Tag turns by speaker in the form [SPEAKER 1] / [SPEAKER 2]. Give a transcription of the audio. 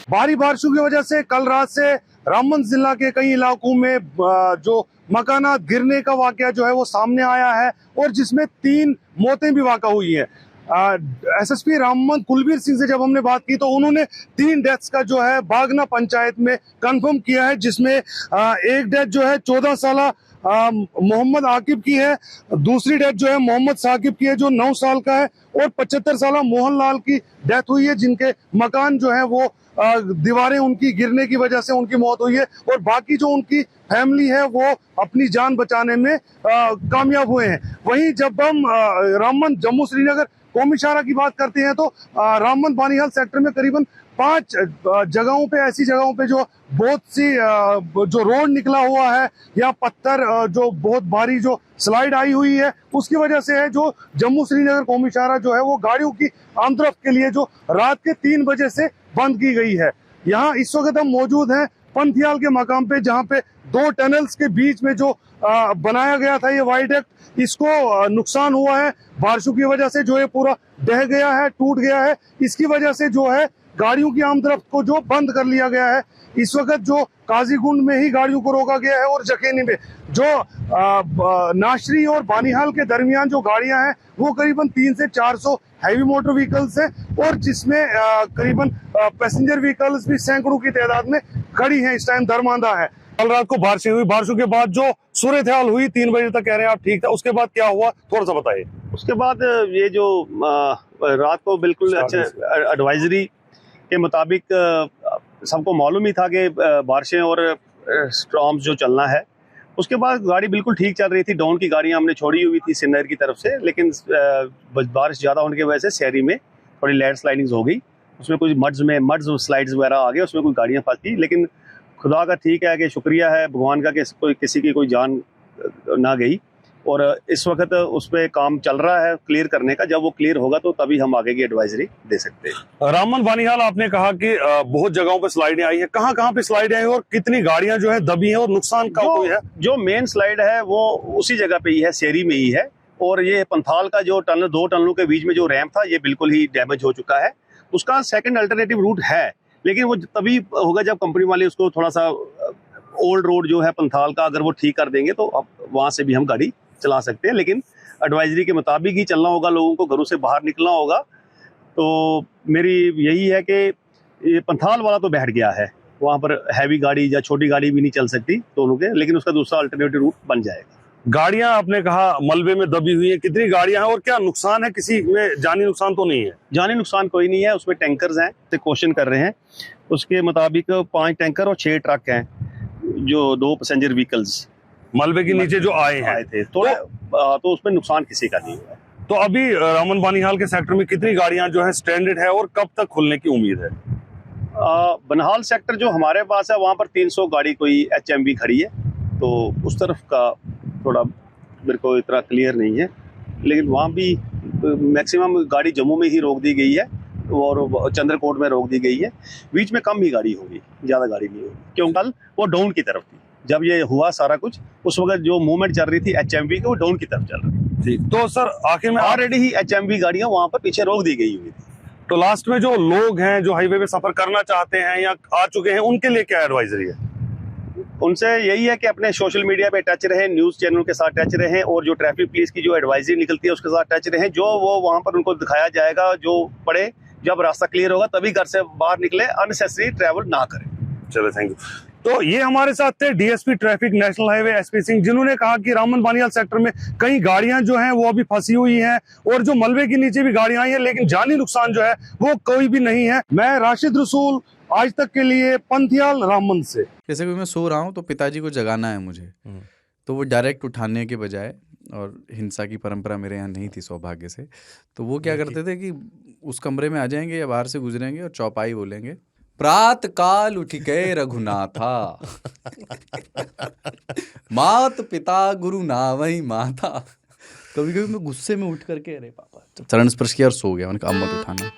[SPEAKER 1] भारी बारिशों की वजह से कल रात से रामबन जिला के कई इलाकों में जो मकानात गिरने का वाकया जो है वो सामने आया है और जिसमें 3 मौतें भी वाक़ा हुई है। एसएसपी रामबन कुलबीर सिंह से जब हमने बात की तो उन्होंने 3 डेथ्स का जो है बागना पंचायत में कंफर्म किया है, जिसमें एक डेथ जो है 14 साल मोहम्मद आकिब की है, दूसरी डेथ जो है मोहम्मद साकिब की है जो 9 साल का है, और 75 साल मोहनलाल की डेथ हुई है जिनके मकान जो है वो दीवारें उनकी गिरने की वजह से उनकी मौत हुई है, और बाकी जो उनकी फैमिली है वो अपनी जान बचाने में कामयाब हुए हैं। वहीं जब हम रामबन जम्मू श्रीनगर कौमी शाहरा की बात करते हैं तो रामबन बानीहाल सेक्टर में करीबन 5 जगहों पे, ऐसी जगहों पे जो बहुत सी जो रोड निकला हुआ है या पत्थर जो बहुत भारी जो स्लाइड आई हुई है उसकी वजह से है, जो जम्मू श्रीनगर कौमी शाहरा जो है वो गाड़ियों की आमदरफ्त के लिए जो रात के 3 बजे से बंद की गई है। यहाँ इस वक्त हम मौजूद हैं पंथियाल के मकाम पे, जहाँ पे 2 टनल्स के बीच में जो बनाया गया था ये वाइडक्ट, इसको नुकसान हुआ है बारिशों की वजह से, जो ये पूरा ढह गया है, टूट गया है। इसकी वजह से जो है गाड़ियों की आमदरफ्त को जो बंद कर लिया गया है। इस वक्त जो काजीगुंड में ही गाड़ियों को रोका गया है और जखेनी में जो नाशरी और बानीहाल के दरमियान जो गाड़ियां हैं वो करीबन 300 से 400 हैवी मोटर व्हीकल्स है, और जिसमें करीबन पैसेंजर व्हीकल्स भी सैकड़ों की तादाद में खड़ी हैं, इस टाइम दरमांदा है। कल रात को बारिशें हुई, बारिशों के बाद जो सूरत हाल हुई 3 बजे तक कह रहे हैं आप ठीक था, उसके बाद क्या हुआ थोड़ा सा बताइए।
[SPEAKER 2] उसके बाद ये जो रात को बिल्कुल अच्छे एडवाइजरी के मुताबिक सबको मालूम ही था कि बारिशें और स्टॉर्म्स जो चलना है। उसके बाद गाड़ी बिल्कुल ठीक चल रही थी, डाउन की गाड़ियां हमने छोड़ी हुई थी श्रीनगर की तरफ से, लेकिन बारिश ज़्यादा होने की वजह से शहरी में थोड़ी लैंड स्लाइडिंग हो गई, उसमें कुछ मड्स स्लाइड्स वगैरह आ गए, उसमें कुछ गाड़ियाँ फंस गई। लेकिन खुदा का ठीक है कि शुक्रिया है भगवान का कि किसी की कोई जान ना गई, और इस वक्त उस पर काम चल रहा है क्लियर करने का। जब वो क्लियर होगा तो तभी हम आगे की एडवाइजरी दे सकते हैं।
[SPEAKER 1] रामबन बानीहाल आपने कहा कि बहुत जगहों पे स्लाइडें आई है, कहाँ कहाँ पे स्लाइडें आई और कितनी गाड़ियां जो है दबी हैं और नुकसान का कोई है?
[SPEAKER 2] जो मेन स्लाइड है वो उसी जगह पे ही है, शेरी में ही है, और ये पंथाल का जो टनल 2 टनलों के बीच में जो रैंप था ये बिल्कुल ही डैमेज हो चुका है। उसका सेकेंड अल्टरनेटिव रूट है, लेकिन वो तभी होगा जब कंपनी वाले उसको थोड़ा सा ओल्ड रोड जो है पंथाल का अगर वो ठीक कर देंगे तो अब वहां से भी हम गाड़ी चला सकते हैं। लेकिन एडवाइजरी के मुताबिक ही चलना होगा, लोगों को घरों से बाहर निकलना होगा। तो मेरी यही है कि ये पंथाल वाला तो बैठ गया है, वहां पर हैवी गाड़ी या छोटी गाड़ी भी नहीं चल सकती दोनों के, लेकिन उसका दूसरा अल्टरनेटिव रूट बन जाएगा।
[SPEAKER 1] गाड़ियां आपने कहा मलबे में दबी हुई है, कितनी गाड़ियां हैं और क्या नुकसान है? किसी में जानी नुकसान तो नहीं है?
[SPEAKER 2] जानी नुकसान कोई नहीं है, उसमें टैंकर्स हैं, तो क्वेश्चन कर रहे हैं उसके मुताबिक 5 टैंकर और 6 ट्रक हैं, जो 2 पैसेंजर व्हीकल्स
[SPEAKER 1] मलबे के नीचे जो आए थे
[SPEAKER 2] तो उसमें नुकसान किसी का नहीं हुआ है।
[SPEAKER 1] तो अभी रामबन बानीहाल के सेक्टर में कितनी गाड़ियां जो है स्टैंडर्ड है और कब तक खुलने की उम्मीद है?
[SPEAKER 2] बनिहाल सेक्टर जो हमारे पास है वहाँ पर 300 गाड़ी कोई HMV खड़ी है, तो उस तरफ का थोड़ा मेरे को इतना क्लियर नहीं है, लेकिन वहाँ भी मैक्सिमम गाड़ी जम्मू में ही रोक दी गई है और चंद्रकोट में रोक दी गई है। बीच में कम ही गाड़ी होगी, ज़्यादा गाड़ी नहीं होगी, क्योंकि कल वो डाउन की तरफ थी जब ये हुआ सारा कुछ। उस वक्त जो मूवमेंट चल रही थी HMV की वो डाउन की तरफ चल रही थी।
[SPEAKER 1] तो सर आखिर में
[SPEAKER 2] ऑलरेडी ही HMV गाड़ियाँ वहाँ पर पीछे रोक दी गई हुई थी।
[SPEAKER 1] तो लास्ट में जो लोग हैं जो हाईवे पे सफर करना चाहते हैं या आ चुके हैं उनके लिए क्या एडवाइजरी है?
[SPEAKER 2] उनसे यही है कि अपने सोशल मीडिया पे टच रहें, न्यूज़ चैनल के साथ टच रहें, और जो ट्रैफिक पुलिस की जो एडवाइजरी निकलती है उसके साथ टच रहें। जो वो वहाँ पर उनको दिखाया जाएगा, जो पड़े, जब रास्ता क्लियर होगा तभी घर से बाहर निकले, अननेसेसरी ट्रैवल ना करें।
[SPEAKER 1] चलो, थैंक यू। तो ये हमारे साथ थे DSP traffic national highway SP Singh, जिन्होंने कहा कि रामबन बानीहाल सेक्टर में कई गाड़ियां जो हैं वो अभी फंसी हुई हैं और जो मलबे के नीचे भी गाड़ियां आई हैं, लेकिन जानी नुकसान जो है वो कोई भी नहीं है। मैं राशिद रसूल, आज तक के लिए पंथियाल रामबन से।
[SPEAKER 3] जैसे कि मैं सो रहा हूँ तो पिताजी को जगाना है मुझे, तो वो डायरेक्ट उठाने के बजाय, और हिंसा की परंपरा मेरे यहाँ नहीं थी सौभाग्य से, तो वो क्या करते थे कि उस कमरे में आ जाएंगे या बाहर से गुजरेंगे और चौपाई बोलेंगे, प्रात काल उठ गए रघुनाथा मात पिता गुरु नावई माता। कभी कभी मैं गुस्से में उठ करके अरे पापा चरण स्पर्श किया और सो गया, उनका अम्मत उठाना।